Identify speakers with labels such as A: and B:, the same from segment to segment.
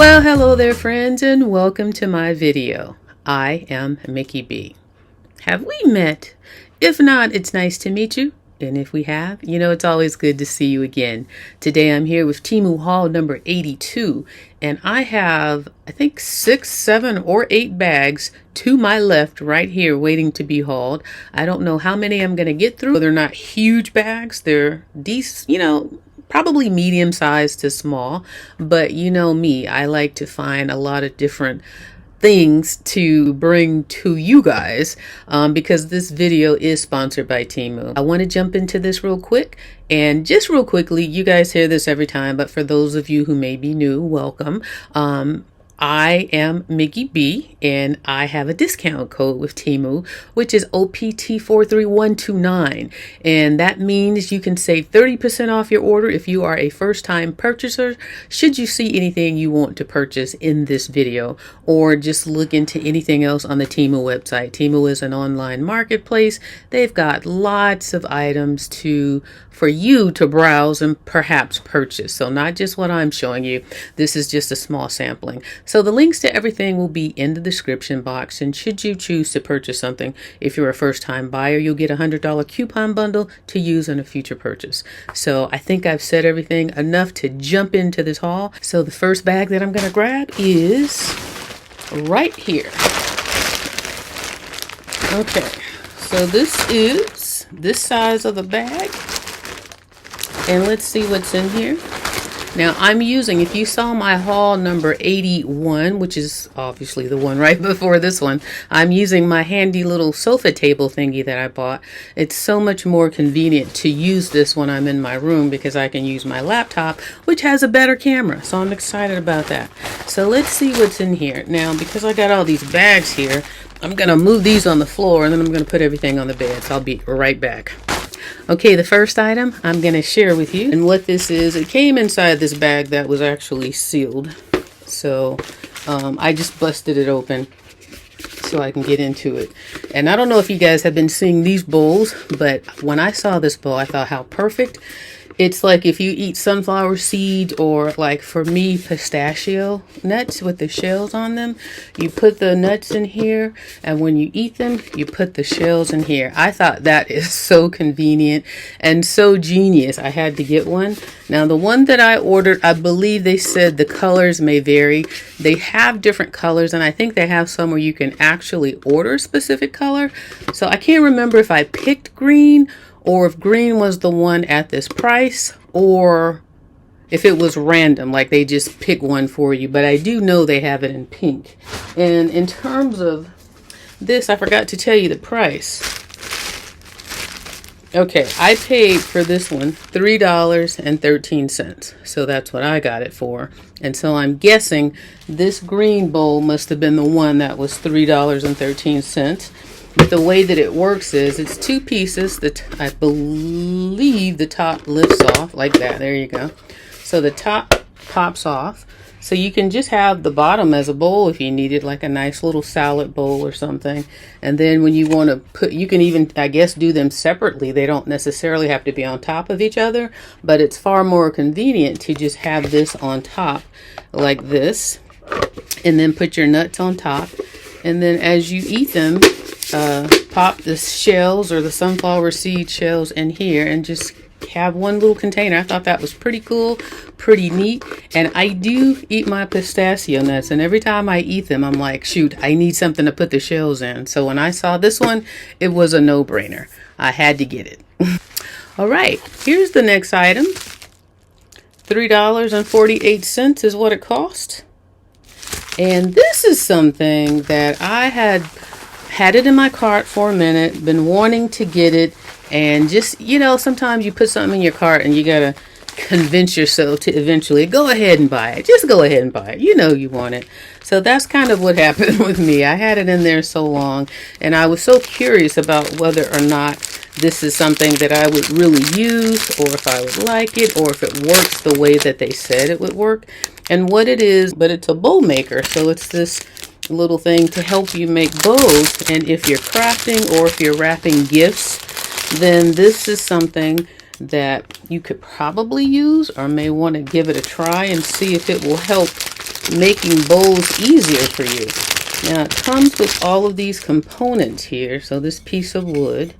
A: Well, hello there friends, and welcome to my video. I am Mickey B. Have we met? If not, it's nice to meet you. And if we have, you know, it's always good to see you again. Today I'm here with TEMU haul number 82, and I have, I think 6, 7, or 8 bags to my left right here waiting to be hauled. I don't know how many I'm going to get through. They're not huge bags. They're decent, you know, probably medium sized to small, but you know me, I like to find a lot of different things to bring to you guys because this video is sponsored by TEMU. I want to jump into this real quick, and just real quickly, you guys hear this every time, but for those of you who may be new, welcome. I am IamMickeyB, and I have a discount code with TEMU, which is OPT43129. And that means you can save 30% off your order if you are a first-time purchaser, should you see anything you want to purchase in this video, or just look into anything else on the TEMU website. TEMU is an online marketplace. They've got lots of items for you to browse and perhaps purchase. So not just what I'm showing you. This is just a small sampling. So the links to everything will be in the description box, and should you choose to purchase something, if you're a first-time buyer, you'll get a $100 coupon bundle to use in a future purchase. So I think I've said everything enough to jump into this haul. So the first bag that I'm going to grab is right here. Okay, so this is this size of the bag, and let's see what's in here. Now I'm using, if you saw my haul number 81, which is obviously the one right before this one, I'm using my handy little sofa table thingy that I bought. It's so much more convenient to use this when I'm in my room because I can use my laptop, which has a better camera. So I'm excited about that. So let's see what's in here. Now, because I got all these bags here, I'm going to move these on the floor, and then I'm going to put everything on the bed. So I'll be right back. Okay, the first item I'm going to share with you, and what this is, it came inside this bag that was actually sealed. So I just busted it open so I can get into it. And I don't know if you guys have been seeing these bowls, but when I saw this bowl, I thought how perfect. It's like if you eat sunflower seed, or like for me, pistachio nuts with the shells on them. You put the nuts in here, and when you eat them, you put the shells in here. I thought that is so convenient and so genius. I had to get one. Now the one that I ordered, I believe they said the colors may vary. They have different colors, and I think they have some where you can actually order a specific color. So I can't remember if I picked green, or if green was the one at this price, or if it was random, like they just pick one for you. But I do know they have it in pink. And in terms of this, I forgot to tell you the price. Okay, I paid for this one $3.13. So that's what I got it for. And so I'm guessing this green bowl must have been the one that was $3.13. But the way that it works is it's 2 pieces that I believe the top lifts off like that. There you go. So the top pops off. So you can just have the bottom as a bowl if you need it, like a nice little salad bowl or something. And then when you want to put, you can even, I guess, do them separately. They don't necessarily have to be on top of each other, but it's far more convenient to just have this on top like this, and then put your nuts on top. And then as you eat them, pop the shells or the sunflower seed shells in here, and just have one little container. I thought that was pretty cool, pretty neat. And I do eat my pistachio nuts, and every time I eat them, I'm like, shoot, I need something to put the shells in. So when I saw this one, it was a no-brainer. I had to get it. All right, here's the next item. $3.48 is what it cost. And this is something that I had it in my cart for a minute, been wanting to get it, and just, you know, sometimes you put something in your cart and you gotta convince yourself to eventually go ahead and buy it. Just go ahead and buy it. You know you want it. So that's kind of what happened with me. I had it in there so long, and I was so curious about whether or not this is something that I would really use, or if I would like it, or if it works the way that they said it would work. And what it is, but it's a bow maker. So it's this little thing to help you make bows. And if you're crafting, or if you're wrapping gifts, then this is something that you could probably use, or may want to give it a try and see if it will help making bowls easier for you. Now it comes with all of these components here. So this piece of wood,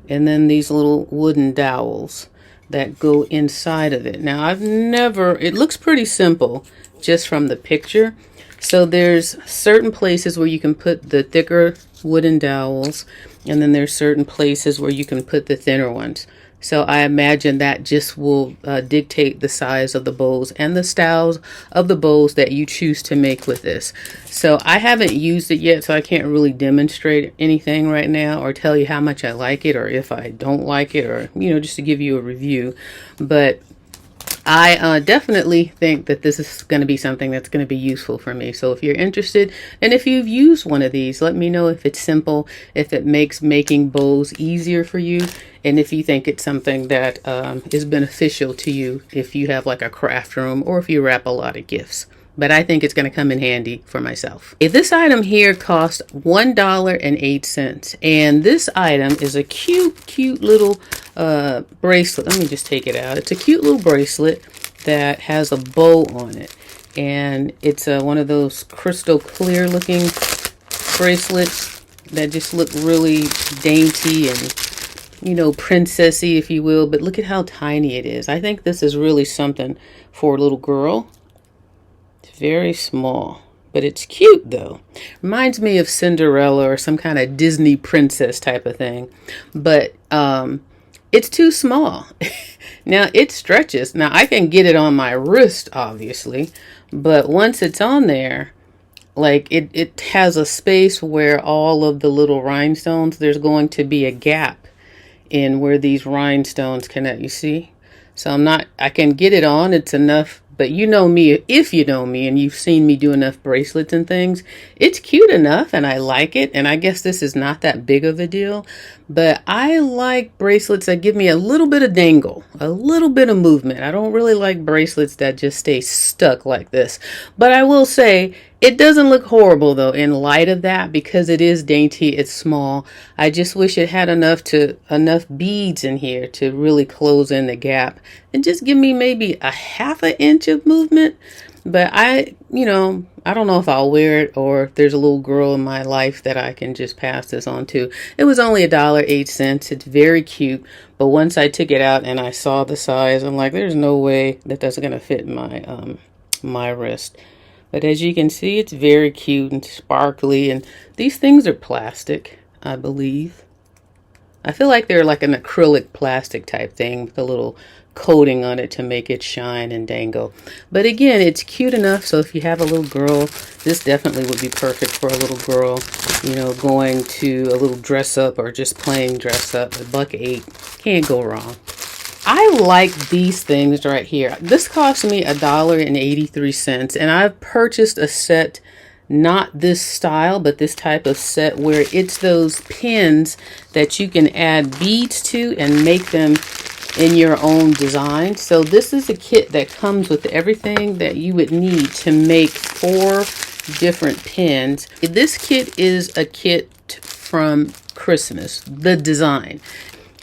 A: and then these little wooden dowels that go inside of it. Now it looks pretty simple just from the picture. So there's certain places where you can put the thicker wooden dowels, and then there's certain places where you can put the thinner ones. So I imagine that just will dictate the size of the bowls and the styles of the bowls that you choose to make with this. So I haven't used it yet, so I can't really demonstrate anything right now or tell you how much I like it or if I don't like it, or, you know, just to give you a review. But I definitely think that this is going to be something that's going to be useful for me. So if you're interested, and if you've used one of these, let me know if it's simple, if it makes making bowls easier for you, and if you think it's something that is beneficial to you if you have like a craft room or if you wrap a lot of gifts. But I think it's going to come in handy for myself. This item here cost $1.08, and this item is a cute little bracelet. Let me just take it out. It's a cute little bracelet that has a bow on it, and it's one of those crystal clear looking bracelets that just look really dainty and, you know, princessy, if you will. But look at how tiny it is. I think this is really something for a little girl. Very small, but it's cute though. Reminds me of Cinderella or some kind of Disney princess type of thing, but it's too small. Now it stretches. Now I can get it on my wrist obviously, but once it's on there, like it has a space where all of the little rhinestones, there's going to be a gap in where these rhinestones connect, you see? So I can get it on, it's enough. But you know me, if you know me and you've seen me do enough bracelets and things, it's cute enough and I like it. And I guess this is not that big of a deal, but I like bracelets that give me a little bit of dangle, a little bit of movement. I don't really like bracelets that just stay stuck like this. But I will say, it doesn't look horrible though in light of that, because it is dainty, it's small. I just wish it had enough beads in here to really close in the gap and just give me maybe a half an inch of movement. But I don't know if I'll wear it or if there's a little girl in my life that I can just pass this on to. It was only $1.08. It's very cute, but once I took it out and I saw the size, I'm like, there's no way that that's gonna fit my my wrist. But as you can see, it's very cute and sparkly, and these things are plastic, I believe. I feel like they're like an acrylic plastic type thing with a little coating on it to make it shine and dangle. But again, it's cute enough, so if you have a little girl, this definitely would be perfect for a little girl, you know, going to a little dress up or just plain dress up. $1.08, can't go wrong. I like these things right here. This cost me $1.83, and I've purchased a set, not this style, but this type of set where it's those pins that you can add beads to and make them in your own design. So this is a kit that comes with everything that you would need to make 4 different pins. This kit is a kit from Christmas, the design.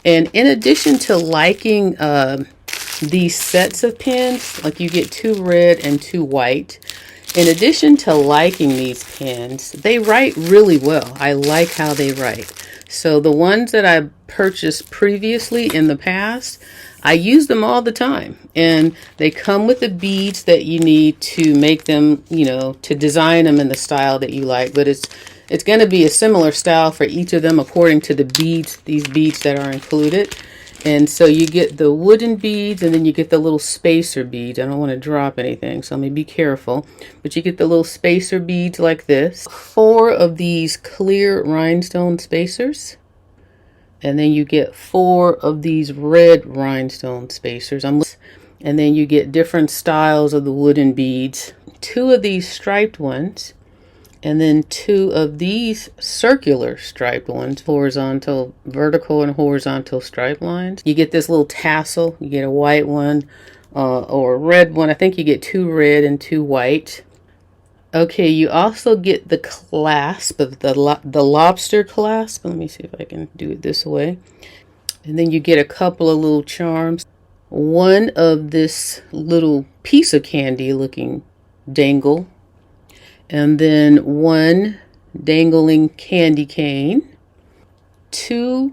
A: And in addition to liking these sets of pins, like you get 2 red and 2 white, in addition to liking these pins, they write really well. I like how they write. So the ones that I purchased previously in the past, I use them all the time. And they come with the beads that you need to make them, you know, to design them in the style that you like. But it's going to be a similar style for each of them according to the beads, these beads that are included. And so you get the wooden beads, and then you get the little spacer beads. I don't want to drop anything, so let me be careful. But you get the little spacer beads like this. 4 of these clear rhinestone spacers. And then you get 4 of these red rhinestone spacers. And then you get different styles of the wooden beads. 2 of these striped ones. And then 2 of these circular striped ones, horizontal, vertical and horizontal stripe lines. You get this little tassel. You get a white one or a red one. I think you get 2 red and 2 white. Okay, you also get the clasp of the lobster clasp. Let me see if I can do it this way. And then you get a couple of little charms. One of this little piece of candy looking dangle and then 1 dangling candy cane, 2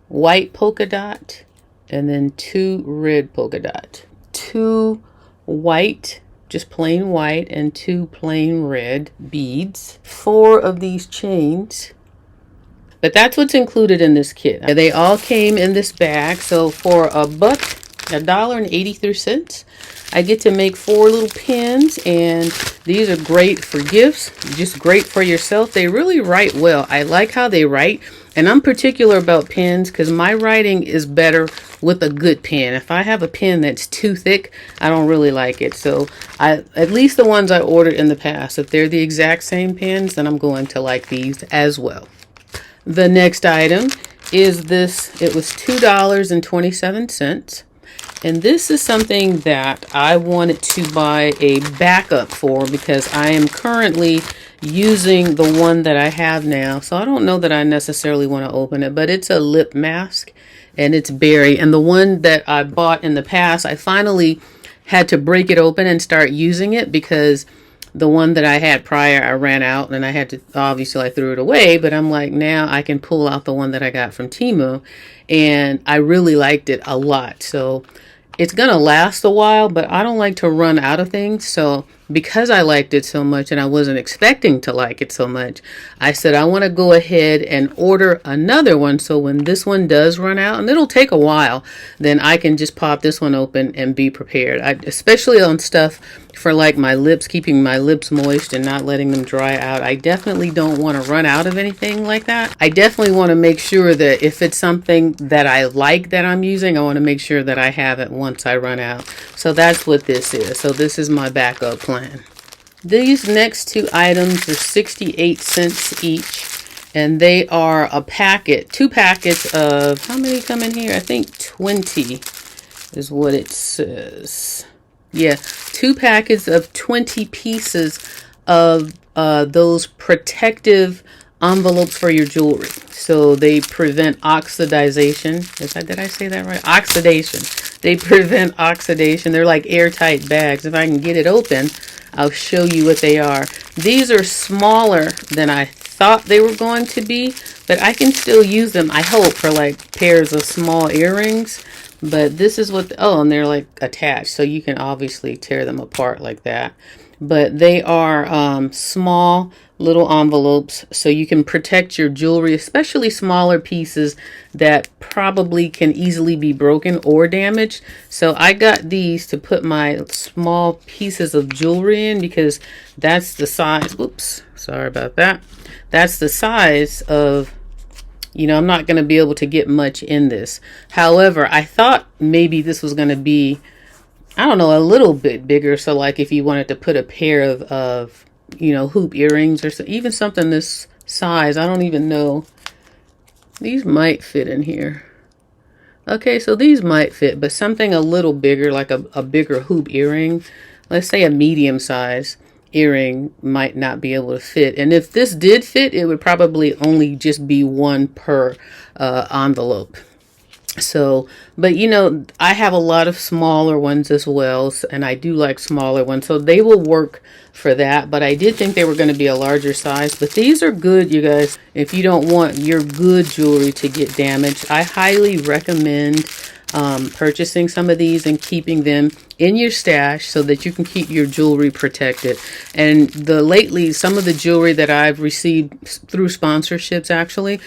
A: white polka dot, and then 2 red polka dot, 2 white, just plain white, and 2 plain red beads, 4 of these chains. But that's what's included in this kit. They all came in this bag. So for $1.83, I get to make 4 little pins, and these are great for gifts, just great for yourself. They really write well. I like how they write, and I'm particular about pens because my writing is better with a good pen. If I have a pen that's too thick, I don't really like it. So at least the ones I ordered in the past, if they're the exact same pens, then I'm going to like these as well. The next item is this. It was $2.27. And this is something that I wanted to buy a backup for because I am currently using the one that I have now. So I don't know that I necessarily want to open it, but it's a lip mask and it's berry. And the one that I bought in the past, I finally had to break it open and start using it because the one that I had prior, I ran out and I had to, obviously I threw it away, but I'm like, now I can pull out the one that I got from TEMU, and I really liked it a lot. So it's gonna last a while, but I don't like to run out of things. So because I liked it so much and I wasn't expecting to like it so much, I said I want to go ahead and order another one, so when this one does run out, and it'll take a while, then I can just pop this one open and be prepared. Especially on stuff for like my lips, keeping my lips moist and not letting them dry out. I definitely don't want to run out of anything like that. I definitely want to make sure that if it's something that I like that I'm using, I want to make sure that I have it once I run out. So that's what this is. So this is my backup plan. These next 2 items are 68 cents each, and they are a packet, 2 packets of, how many come in here? I think 20 is what it says. Yeah, 2 packets of 20 pieces of those protective envelopes for your jewelry. So they prevent oxidation. Did I say that right? Oxidation. They prevent oxidation. They're like airtight bags. If I can get it open, I'll show you what they are. These are smaller than I thought they were going to be, but I can still use them, I hope, for like pairs of small earrings. But this is what, oh, and they're like attached, so you can obviously tear them apart like that. But they are small little envelopes, so you can protect your jewelry, especially smaller pieces that probably can easily be broken or damaged. So I got these to put my small pieces of jewelry in because that's the size. Oops, sorry about that. That's the size of, you know, I'm not going to be able to get much in this. However, I thought maybe this was going to be, I don't know, a little bit bigger. So like if you wanted to put a pair of you know, hoop earrings or so, even something this size, I don't even know. These might fit in here. Okay, so these might fit, but something a little bigger, like a bigger hoop earring, let's say a medium size earring, might not be able to fit. And if this did fit, it would probably only just be 1 per envelope. So, but you know, I have a lot of smaller ones as well, and I do like smaller ones, so they will work for that. But I did think they were going to be a larger size. But these are good, you guys, if you don't want your good jewelry to get damaged. I highly recommend purchasing some of these and keeping them in your stash so that you can keep your jewelry protected. And lately, some of the jewelry that I've received through sponsorships, actually,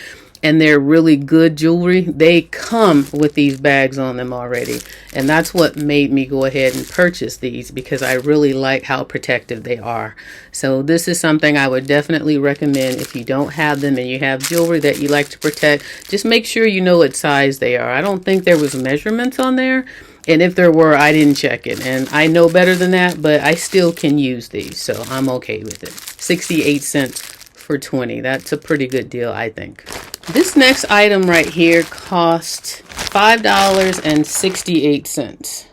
A: and they're really good jewelry, they come with these bags on them already. And that's what made me go ahead and purchase these, because I really like how protective they are. So this is something I would definitely recommend if you don't have them and you have jewelry that you like to protect. Just make sure you know what size they are. I don't think there was measurements on there. And if there were, I didn't check it. And I know better than that, but I still can use these. So I'm okay with it. 68 cents for 20. That's a pretty good deal, I think. This next item right here cost $5.68.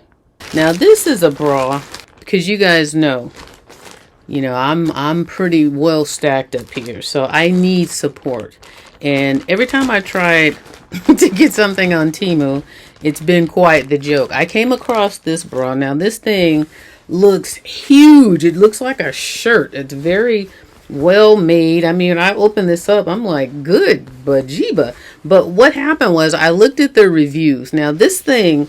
A: Now this is a bra, because you guys know, you know, I'm pretty well stacked up here, so I need support. And every time I tried to get something on TEMU, it's been quite the joke. I came across this bra. Now this thing looks huge. It looks like a shirt. It's very well made. I mean, I opened this up, I'm like, good bejeeba. But what happened was I looked at the reviews. Now this thing,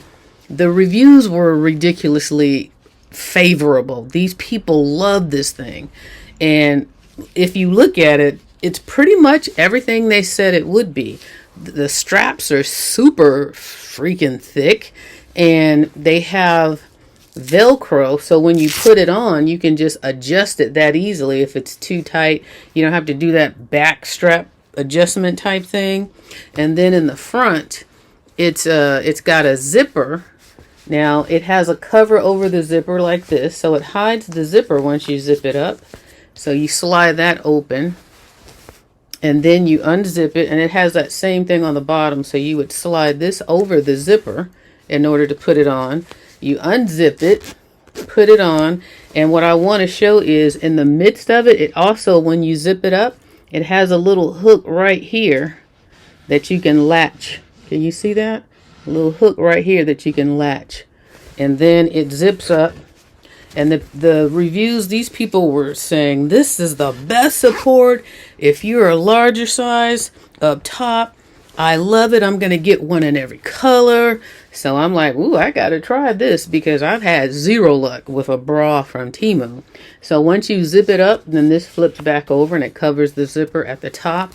A: the reviews were ridiculously favorable. These people love this thing. And if you look at it, it's pretty much everything they said it would be. The straps are super freaking thick, and they have Velcro, so when you put it on, you can just adjust it that easily. If it's too tight, you don't have to do that back strap adjustment type thing. And then in the front, it's got a zipper. Now it has a cover over the zipper like this, so it hides the zipper once you zip it up. So you slide that open, and then you unzip it, and it has that same thing on the bottom. So you would slide this over the zipper in order to put it on. You unzip it, put it on, and what I want to show is in the midst of it, it also, when you zip it up, it has a little hook right here that you can latch. Can you see that? A little hook right here that you can latch. And then it zips up. And the reviews, these people were saying, this is the best support if you're a larger size up top. I love it. I'm going to get one in every color. So I'm like, ooh, I got to try this because I've had zero luck with a bra from TEMU. So once you zip it up, then this flips back over and it covers the zipper at the top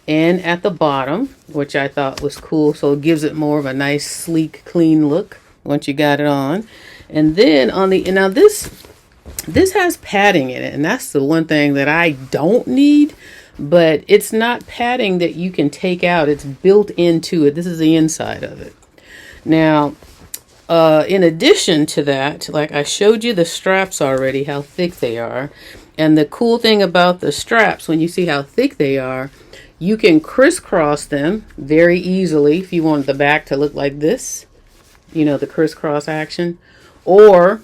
A: and at the bottom, which I thought was cool. So it gives it more of a nice, sleek, clean look once you got it on. And then on the, now this has padding in it, and that's the one thing that I don't need, but it's not padding that you can take out. It's built into it. This is the inside of it. Now, in addition to that, like I showed you the straps already, how thick they are. And the cool thing about the straps, when you see how thick they are, you can crisscross them very easily if you want the back to look like this, you know, the crisscross action. Or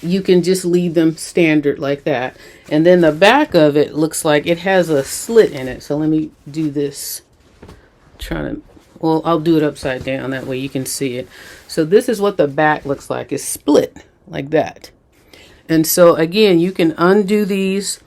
A: you can just leave them standard like that. And then the back of it looks like it has a slit in it. So let me do this. Well, I'll do it upside down. That way you can see it. So this is what the back looks like. It's split like that. And so again, you can undo these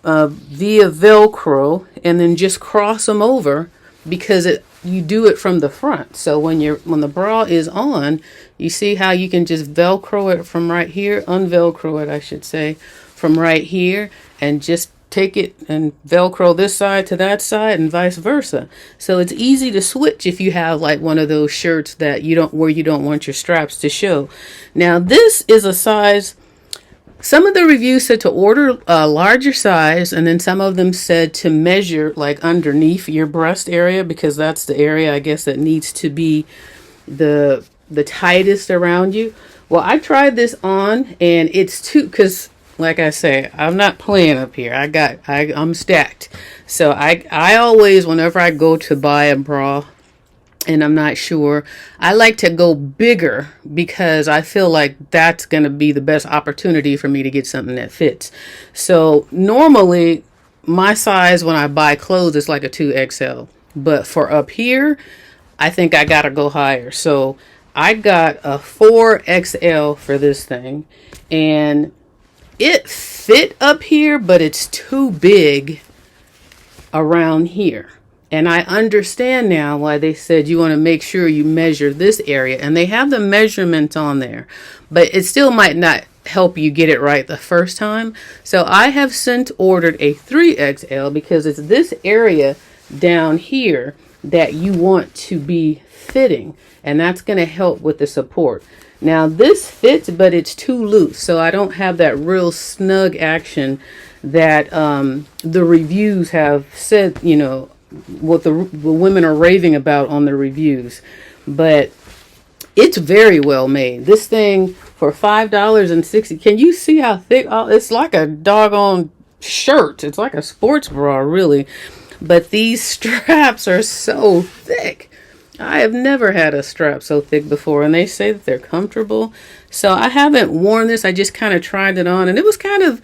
A: via Velcro and then just cross them over because you do it from the front. So when the bra is on, you see how you can just Velcro it from right here, unvelcro it, I should say, from right here, and just take it and Velcro this side to that side and vice versa. So it's easy to switch if you have like one of those shirts that where you don't want your straps to show. Now this is a size. Some of the reviews said to order a larger size, and then some of them said to measure like underneath your breast area because that's the area I guess that needs to be the tightest around you. Well, I tried this on and it's too, because like I say, I'm not playing up here. I'm stacked. So I always, whenever I go to buy a bra and I'm not sure, I like to go bigger because I feel like that's going to be the best opportunity for me to get something that fits. So normally my size when I buy clothes is like a 2XL, but for up here, I think I got to go higher. So I got a 4XL for this thing, and it fit up here, but it's too big around here. And I understand now why they said you want to make sure you measure this area. And they have the measurements on there, but it still might not help you get it right the first time. So I have since ordered a 3XL because it's this area down here that you want to be fitting. And that's going to help with the support. Now this fits, but it's too loose. So I don't have that real snug action that the reviews have said, you know, what the women are raving about on the reviews. But it's very well made. This thing for $5.60. Can you see how thick? Oh, it's like a doggone shirt. It's like a sports bra, really. But these straps are so thick. I have never had a strap so thick before, and they say that they're comfortable. So I haven't worn this. I just kind of tried it on, and it was kind of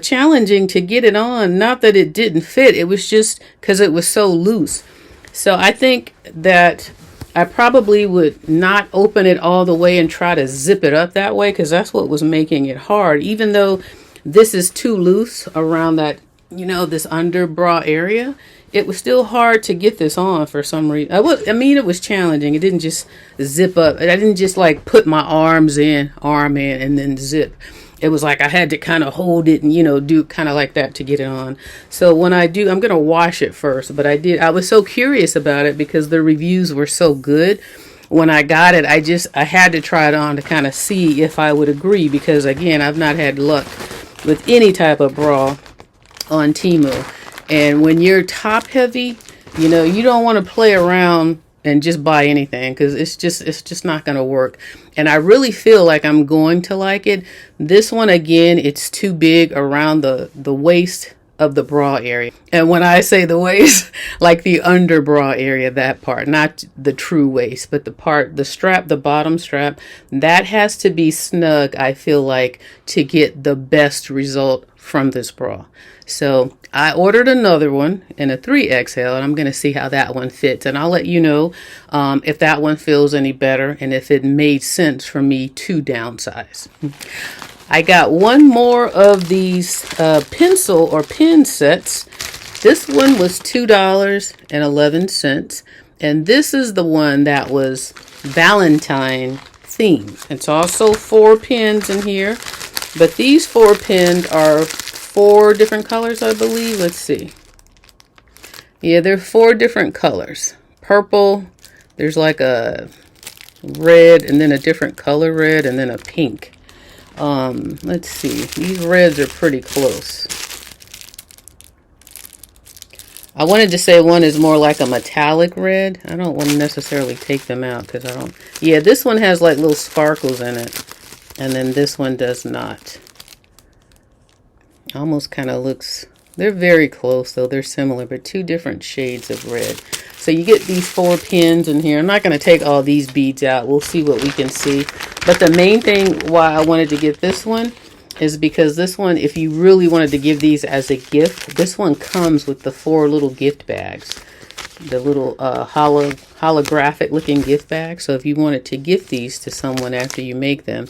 A: challenging to get it on. Not that it didn't fit, it was just because it was so loose. So I think that I probably would not open it all the way and try to zip it up that way, because that's what was making it hard. Even though this is too loose around that, you know, this under bra area, it was still hard to get this on for some reason. I mean, it was challenging. It didn't just zip up. I didn't just like put my arm in, and then zip. It was like I had to kind of hold it and, you know, do kind of like that to get it on. So when I do, I'm going to wash it first. But I was so curious about it because the reviews were so good. When I got it, I had to try it on to kind of see if I would agree. Because, again, I've not had luck with any type of bra on TEMU. And when you're top heavy, you know, you don't want to play around and just buy anything, because it's just not going to work. And I really feel like I'm going to like it. This one, again, it's too big around the waist of the bra area. And when I say the waist, like the under bra area, that part, not the true waist, but the strap, the bottom strap, that has to be snug, I feel like, to get the best result from this bra. So I ordered another one in a 3XL, and I'm going to see how that one fits. And I'll let you know if that one feels any better and if it made sense for me to downsize. I got one more of these pencil or pen sets. This one was $2.11. And this is the one that was Valentine-themed. It's also 4 pens in here. But these 4 pens are 4 different colors, I believe. Let's see. Yeah, they're 4 different colors. Purple, there's like a red, and then a different color red, and then a pink. Let's see. These reds are pretty close. I wanted to say one is more like a metallic red. I don't want to necessarily take them out because I don't. Yeah, this one has like little sparkles in it, and then this one does not. Almost kind of looks, they're very close though, they're similar, but 2 different shades of red. So you get these 4 pins in here. I'm not going to take all these beads out. We'll see what we can see. But the main thing why I wanted to get this one is because this one, if you really wanted to give these as a gift, this one comes with the 4 little gift bags. The little holographic looking gift bag. So if you wanted to gift these to someone after you make them,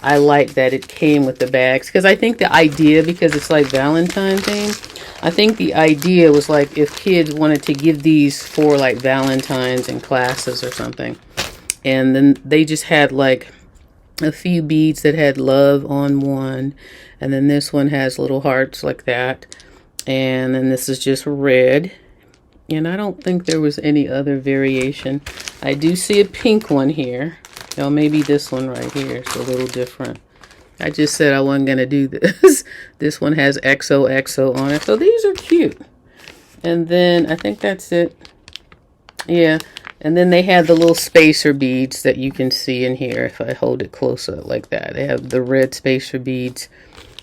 A: I like that it came with the bags, because I think the idea, because it's like Valentine theme, I think the idea was like if kids wanted to give these for like Valentines in classes or something, and then they just had like a few beads that had love on one, and then this one has little hearts like that, and then this is just red. And I don't think there was any other variation. I do see a pink one here. Oh, maybe this one right here is a little different. I just said I wasn't going to do this. This one has XOXO on it. So these are cute. And then I think that's it. Yeah. And then they have the little spacer beads that you can see in here if I hold it close up like that. They have the red spacer beads.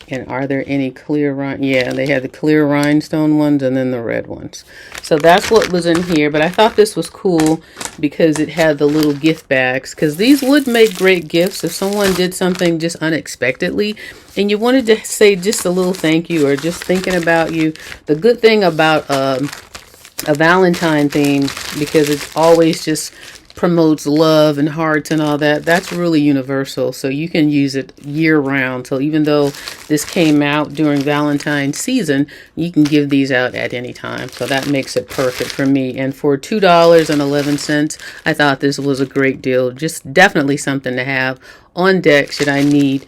A: And are there any clear yeah, they had the clear rhinestone ones and then the red ones. So that's what was in here. But I thought this was cool because it had the little gift bags. Because these would make great gifts if someone did something just unexpectedly and you wanted to say just a little thank you or just thinking about you. The good thing about a Valentine theme, because it's always just promotes love and hearts and all that, that's really universal, so you can use it year round. So even though this came out during Valentine's season, you can give these out at any time, so that makes it perfect for me. And for $2.11, I thought this was a great deal. Just definitely something to have on deck should I need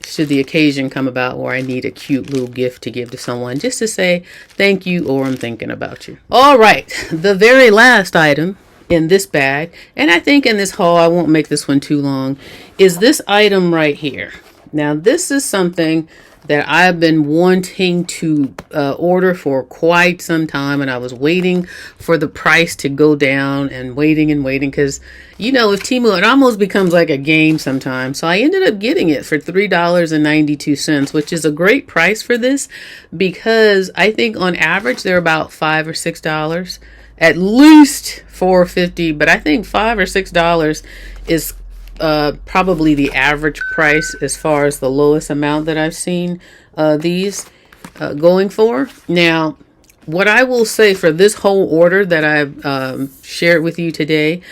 A: should the occasion come about where I need a cute little gift to give to someone, just to say thank you or I'm thinking about you. All right, the very last item in this bag, and I think in this haul, I won't make this one too long, is this item right here. Now this is something that I've been wanting to order for quite some time, and I was waiting for the price to go down and waiting because, you know, with TEMU it almost becomes like a game sometimes. So I ended up getting it for $3.92, which is a great price for this, because I think on average they're about $5 or $6. At least $4.50, but I think $5 or $6 is probably the average price as far as the lowest amount that I've seen these going for. Now, What I will say for this whole order that I've shared with you today,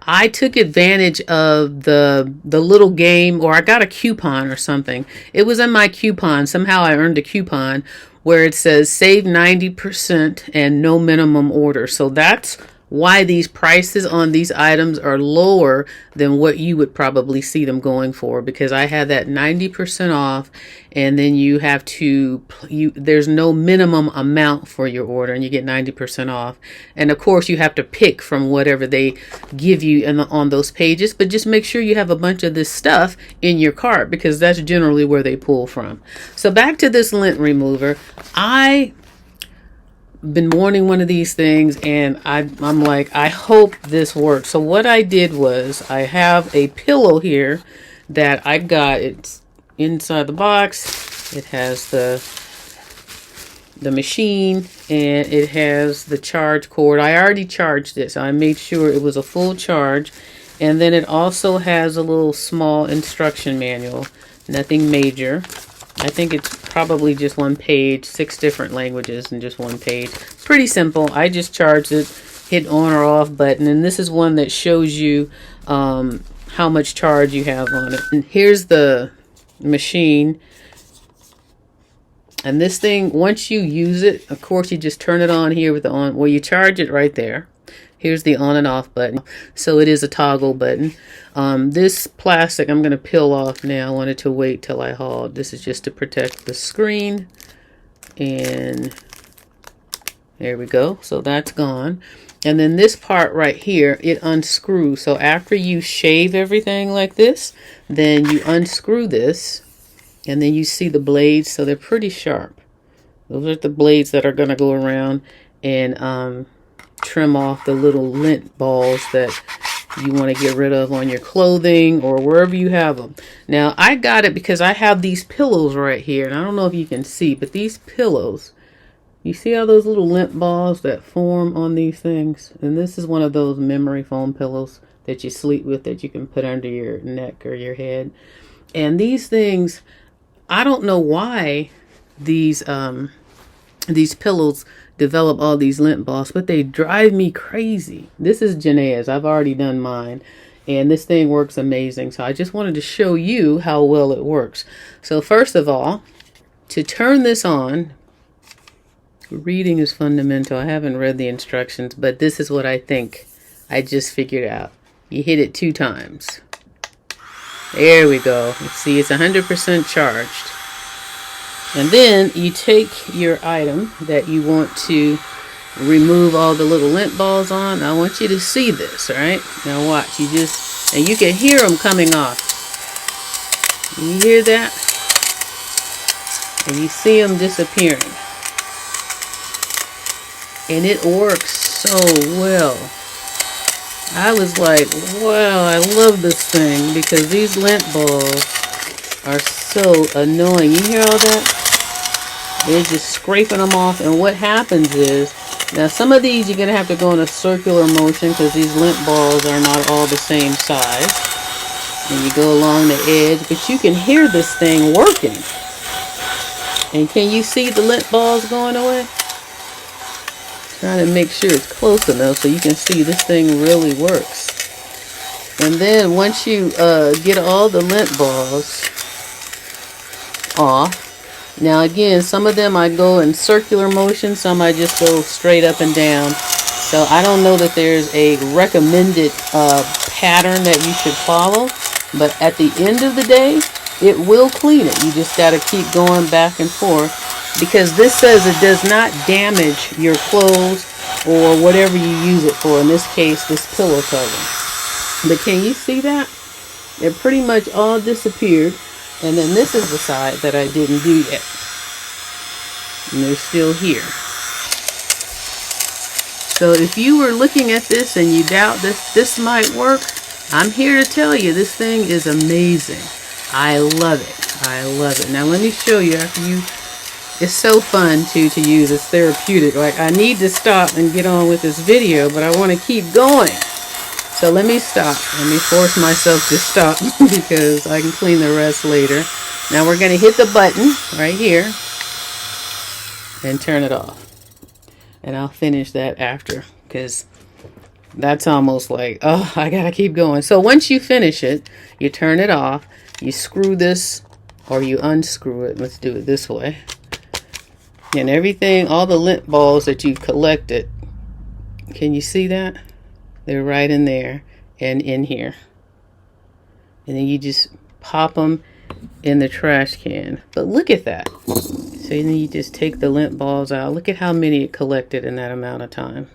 A: I took advantage of the little game, or I got a coupon or something. It was in my coupon. Somehow I earned a coupon where it says save 90% and no minimum order. So that's why these prices on these items are lower than what you would probably see them going for, because I had that 90% off, and then you have to, there's no minimum amount for your order, and you get 90% off. And of course you have to pick from whatever they give you on those pages, but just make sure you have a bunch of this stuff in your cart, because that's generally where they pull from. So back to this lint remover. I been wanting one of these things, and I'm like, I hope this works. So what I did was, I have a pillow here that I got. It's inside the box. It has the machine, and it has the charge cord. I already charged it, so I made sure it was a full charge. And then it also has a little small instruction manual. Nothing major. I think it's probably just one page, 6 different languages in just one page. Pretty simple. I just charged it, hit on or off button, and this is one that shows you how much charge you have on it. And here's the machine. And this thing, once you use it, of course, you just turn it on here with the on. Well, you charge it right there. Here's the on and off button. So it is a toggle button. This plastic I'm going to peel off now. I wanted to wait till I hauled. This is just to protect the screen. And there we go. So that's gone. And then this part right here, it unscrews. So after you shave everything like this, then you unscrew this. And then you see the blades. So they're pretty sharp. Those are the blades that are going to go around and trim off the little lint balls that you want to get rid of on your clothing or wherever you have them. Now I got it because I have these pillows right here, and I don't know if you can see, but these pillows, you see how those little lint balls that form on these things? And this is one of those memory foam pillows that you sleep with, that you can put under your neck or your head. And these things, I don't know why these pillows develop all these lint balls, but they drive me crazy. This is Janae's. I've already done mine, and this thing works amazing. So I just wanted to show you how well it works. So first of all, to turn this on, reading is fundamental. I haven't read the instructions, but this is what I think I just figured out. You hit it 2 times. There we go. You see, it's 100% charged. And then you take your item that you want to remove all the little lint balls on. I want you to see this, all right? Now watch, and you can hear them coming off. You hear that? And you see them disappearing. And it works so well. I was like, wow, I love this thing, because these lint balls are so annoying. You hear all that? They're just scraping them off, and what happens is, now some of these you're going to have to go in a circular motion because these lint balls are not all the same size. And you go along the edge, but you can hear this thing working. And can you see the lint balls going away? Trying to make sure it's close enough so you can see this thing really works. And then once you get all the lint balls off, now again, some of them I go in circular motion, some I just go straight up and down. So I don't know that there's a recommended pattern that you should follow, but at the end of the day, it will clean it. You just got to keep going back and forth, because this says it does not damage your clothes or whatever you use it for. In this case, this pillow cover. But can you see that? It pretty much all disappeared. And then this is the side that I didn't do yet. And they're still here. So if you were looking at this and you doubt this might work, I'm here to tell you this thing is amazing. I love it. I love it. Now let me show you after you. It's so fun to use. It's therapeutic. Like, I need to stop and get on with this video, but I want to keep going. So let me stop. Let me force myself to stop because I can clean the rest later. Now we're going to hit the button right here and turn it off. and I'll finish that after, because that's almost like, oh, I gotta keep going. So once you finish it, you turn it off, you screw this, or you unscrew it. Let's do it this way. And everything, all the lint balls that you've collected, can you see that? They're right in there and in here. And then you just pop them in the trash can. But look at that. So then you just take the lint balls out. Look at how many it collected in that amount of time.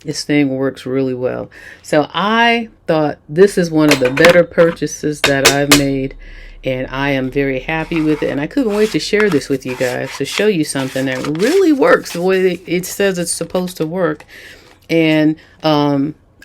A: This thing works really well. So I thought this is one of the better purchases that I've made, and I am very happy with it. And I couldn't wait to share this with you guys, to show you something that really works the way it says it's supposed to work. And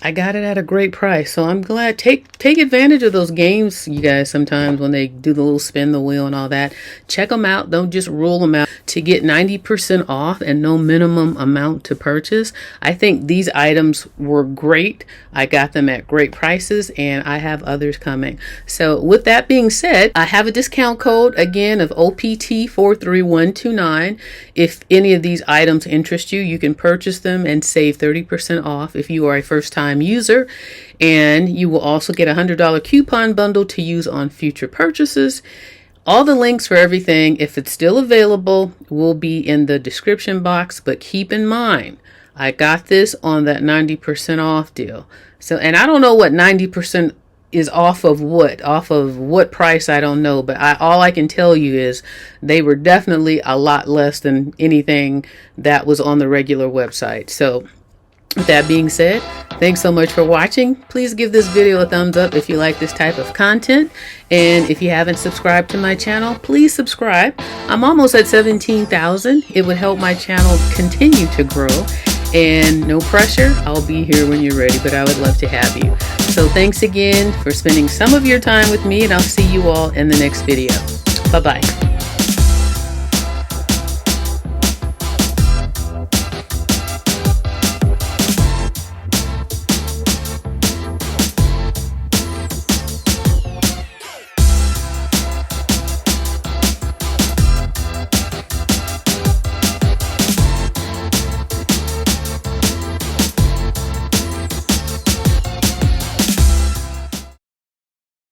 A: I got it at a great price, so I'm glad. Take advantage of those games, you guys, sometimes when they do the little spin the wheel and all that. Check them out. Don't just rule them out. To get 90% off and no minimum amount to purchase, I think these items were great. I got them at great prices, and I have others coming. So with that being said, I have a discount code again of OPT43129. If any of these items interest you, you can purchase them and save 30% off if you are a first-time user. And you will also get a $100 coupon bundle to use on future purchases. All the links for everything, if it's still available, will be in the description box. But keep in mind, I got this on that 90% off deal. So, and I don't know what 90% is off of what price, I don't know. But all I can tell you is they were definitely a lot less than anything that was on the regular website. So with that being said, thanks so much for watching. Please give this video a thumbs up if you like this type of content. And if you haven't subscribed to my channel, please subscribe. I'm almost at 17,000. It would help my channel continue to grow. And no pressure, I'll be here when you're ready, but I would love to have you. So thanks again for spending some of your time with me, and I'll see you all in the next video. Bye-bye.